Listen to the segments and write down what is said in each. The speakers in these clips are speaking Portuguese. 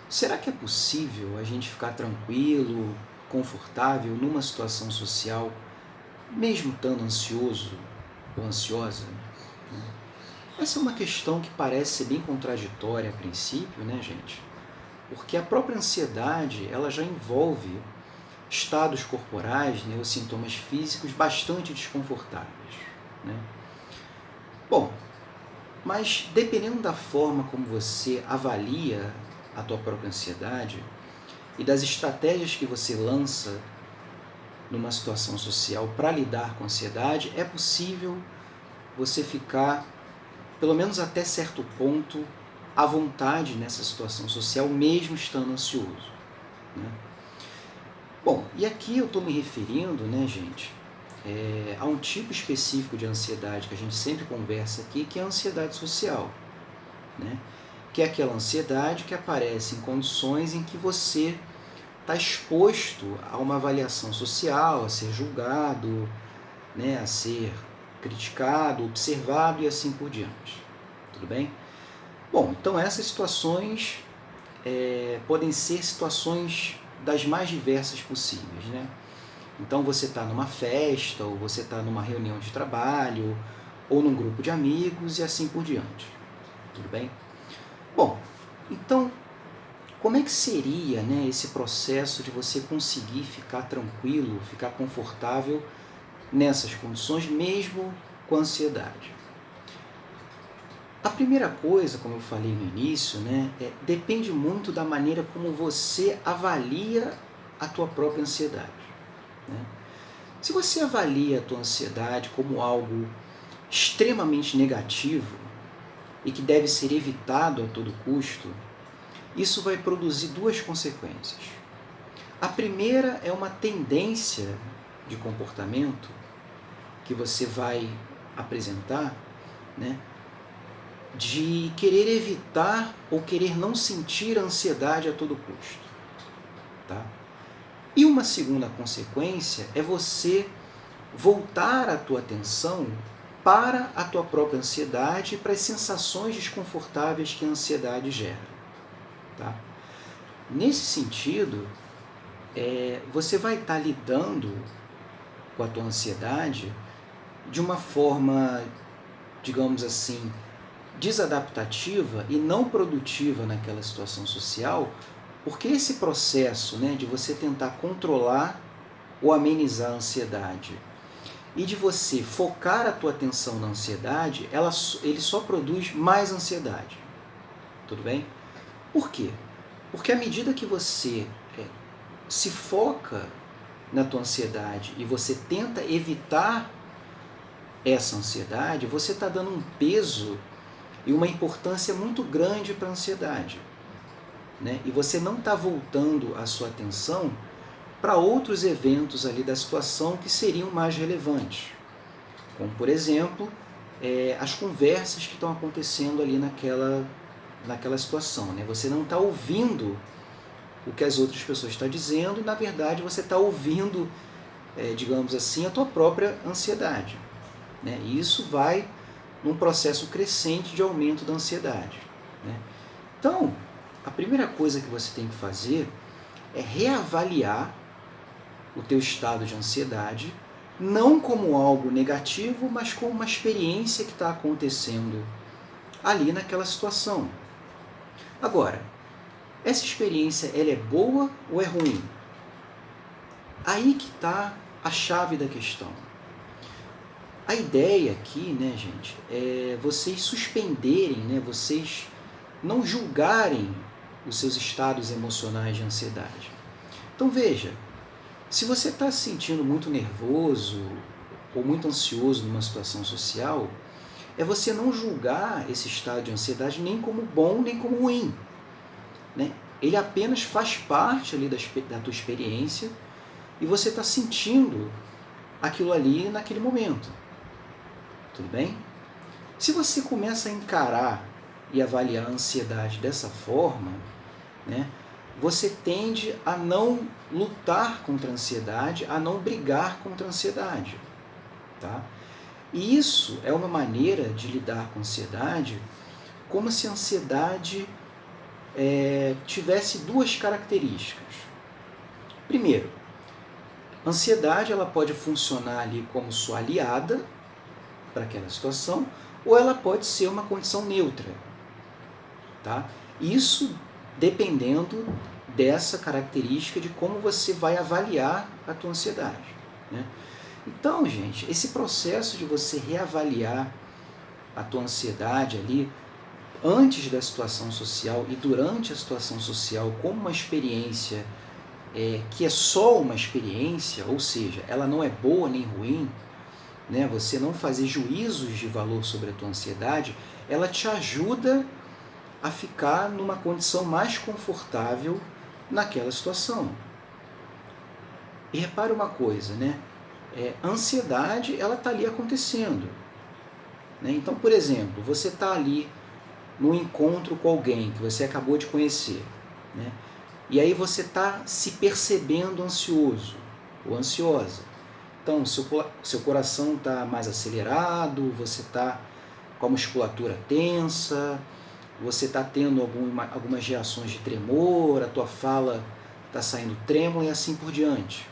Será que é possível a gente ficar tranquilo, confortável numa situação social, mesmo estando ansioso ou ansiosa? Né? Essa é uma questão que parece ser bem contraditória a princípio, né, gente? Porque a própria ansiedade, ela já envolve estados corporais, né, ou sintomas físicos bastante desconfortáveis, né? Bom, mas dependendo da forma como você avalia a tua própria ansiedade e das estratégias que você lança numa situação social para lidar com a ansiedade, é possível você ficar, pelo menos até certo ponto, à vontade nessa situação social, mesmo estando ansioso, né? Bom, e aqui eu estou me referindo, né, gente, a um tipo específico de ansiedade que a gente sempre conversa aqui, que é a ansiedade social, né? Que é aquela ansiedade que aparece em condições em que você está exposto a uma avaliação social, a ser julgado, né, a ser criticado, observado e assim por diante. Tudo bem? Bom, então essas situações podem ser situações das mais diversas possíveis, né? Então você está numa festa, ou você está numa reunião de trabalho, ou num grupo de amigos e assim por diante. Tudo bem? Bom, então como é que seria, né, esse processo de você conseguir ficar tranquilo, ficar confortável nessas condições, mesmo com ansiedade? A primeira coisa, como eu falei no início, né, depende muito da maneira como você avalia a tua própria ansiedade, né? Se você avalia a tua ansiedade como algo extremamente negativo e que deve ser evitado a todo custo, isso vai produzir duas consequências. A primeira é uma tendência de comportamento que você vai apresentar, né, de querer evitar ou querer não sentir a ansiedade a todo custo, tá? E uma segunda consequência é você voltar a tua atenção para a tua própria ansiedade e para as sensações desconfortáveis que a ansiedade gera, tá? Nesse sentido, você vai estar lidando com a tua ansiedade de uma forma, digamos assim, desadaptativa e não produtiva naquela situação social, porque esse processo, né, de você tentar controlar ou amenizar a ansiedade e de você focar a tua atenção na ansiedade, ele só produz mais ansiedade. Tudo bem? Por quê? Porque à medida que você se foca na tua ansiedade e você tenta evitar essa ansiedade, você está dando um peso e uma importância muito grande para a ansiedade, né? E você não está voltando a sua atenção para outros eventos ali da situação que seriam mais relevantes, como por exemplo as conversas que estão acontecendo ali naquela situação, né? Você não está ouvindo o que as outras pessoas estão dizendo, na verdade você está ouvindo, digamos assim, a tua própria ansiedade, né? E isso vai num processo crescente de aumento da ansiedade, né? Então, a primeira coisa que você tem que fazer é reavaliar o teu estado de ansiedade, não como algo negativo, mas como uma experiência que está acontecendo ali naquela situação. Agora, essa experiência ela é boa ou é ruim? Aí que está a chave da questão. A ideia aqui, né, gente, é vocês suspenderem, né, vocês não julgarem os seus estados emocionais de ansiedade. Então veja, se você está se sentindo muito nervoso ou muito ansioso numa situação social, é você não julgar esse estado de ansiedade nem como bom nem como ruim, né? Ele apenas faz parte ali da tua experiência e você está sentindo aquilo ali naquele momento. Tudo bem? Se você começa a encarar e avaliar a ansiedade dessa forma, né, você tende a não lutar contra a ansiedade, a não brigar contra a ansiedade, tá? E isso é uma maneira de lidar com a ansiedade como se a ansiedade tivesse duas características. Primeiro, a ansiedade ela pode funcionar ali como sua aliada para aquela situação, ou ela pode ser uma condição neutra. Tá? Isso dependendo dessa característica de como você vai avaliar a tua ansiedade. Né? Então, gente, esse processo de você reavaliar a tua ansiedade ali antes da situação social e durante a situação social como uma experiência que é só uma experiência, ou seja, ela não é boa nem ruim, né? Você não fazer juízos de valor sobre a tua ansiedade, ela te ajuda a ficar numa condição mais confortável naquela situação. E repare uma coisa, né? A ansiedade, ela está ali acontecendo. Né? Então, por exemplo, você está ali num encontro com alguém que você acabou de conhecer, né? E aí você está se percebendo ansioso ou ansiosa. Então, seu coração está mais acelerado, você está com a musculatura tensa, você está tendo algumas reações de tremor, a tua fala está saindo trêmula e assim por diante.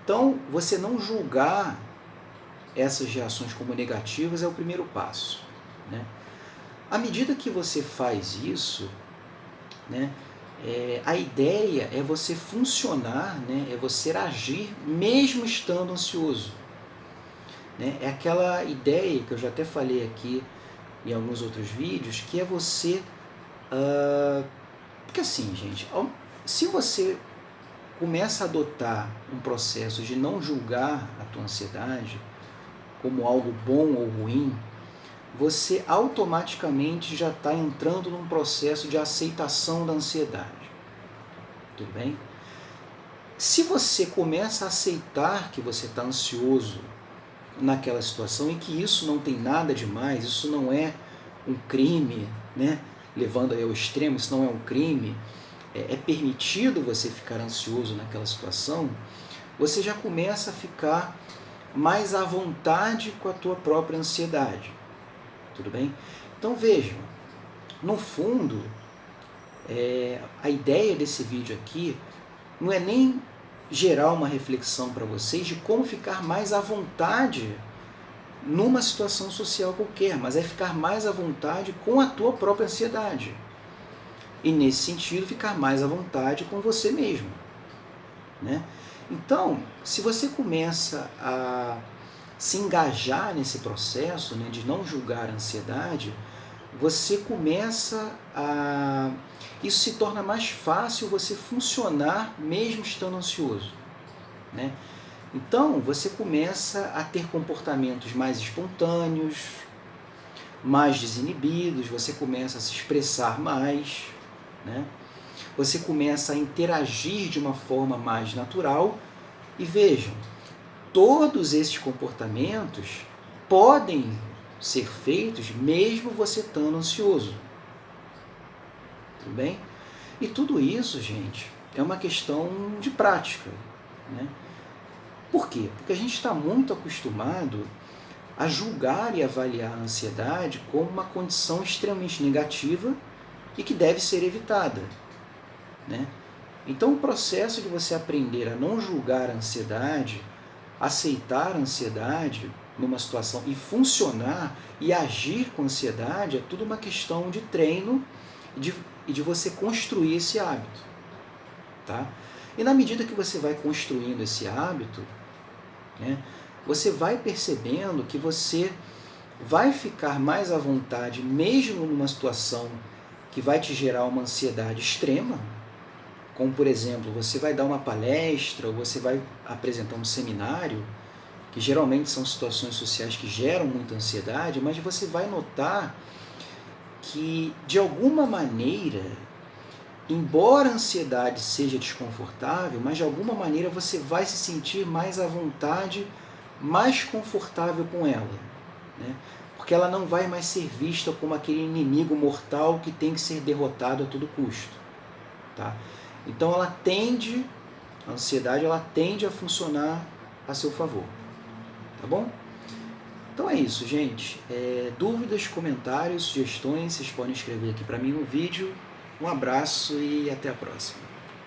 Então, você não julgar essas reações como negativas é o primeiro passo. Né? À medida que você faz isso, né, a ideia é você funcionar, né, é você agir mesmo estando ansioso. Né? É aquela ideia que eu já até falei aqui em alguns outros vídeos, que é você... porque assim, gente, se você começa a adotar um processo de não julgar a tua ansiedade como algo bom ou ruim, você automaticamente já está entrando num processo de aceitação da ansiedade. Tudo bem? Se você começa a aceitar que você está ansioso naquela situação e que isso não tem nada de mais, isso não é um crime, né? Levando aí ao extremo, isso não é um crime, é permitido você ficar ansioso naquela situação, você já começa a ficar mais à vontade com a tua própria ansiedade. Tudo bem? Então vejam, no fundo, a ideia desse vídeo aqui não é nem gerar uma reflexão para vocês de como ficar mais à vontade numa situação social qualquer, mas é ficar mais à vontade com a tua própria ansiedade. E nesse sentido, ficar mais à vontade com você mesmo. Né? Então, se você começa a se engajar nesse processo, né, de não julgar a ansiedade, você começa a... Isso se torna mais fácil você funcionar mesmo estando ansioso. Né? Então, você começa a ter comportamentos mais espontâneos, mais desinibidos, você começa a se expressar mais, né? Você começa a interagir de uma forma mais natural e vejam, todos esses comportamentos podem ser feitos mesmo você estando ansioso. Tudo bem? E tudo isso, gente, é uma questão de prática. Né? Por quê? Porque a gente está muito acostumado a julgar e avaliar a ansiedade como uma condição extremamente negativa e que deve ser evitada. Né? Então o processo de você aprender a não julgar a ansiedade, aceitar a ansiedade numa situação e funcionar e agir com ansiedade é tudo uma questão de treino e de você construir esse hábito. Tá? E na medida que você vai construindo esse hábito, né, você vai percebendo que você vai ficar mais à vontade mesmo numa situação que vai te gerar uma ansiedade extrema, como por exemplo, você vai dar uma palestra ou você vai apresentar um seminário, que geralmente são situações sociais que geram muita ansiedade, mas você vai notar que de alguma maneira, embora a ansiedade seja desconfortável, mas de alguma maneira você vai se sentir mais à vontade, mais confortável com ela, né? Porque ela não vai mais ser vista como aquele inimigo mortal que tem que ser derrotado a todo custo. Tá? Então a ansiedade ela tende a funcionar a seu favor. Tá bom? Então é isso, gente. Dúvidas, comentários, sugestões, vocês podem escrever aqui para mim no vídeo Um abraço e até a próxima.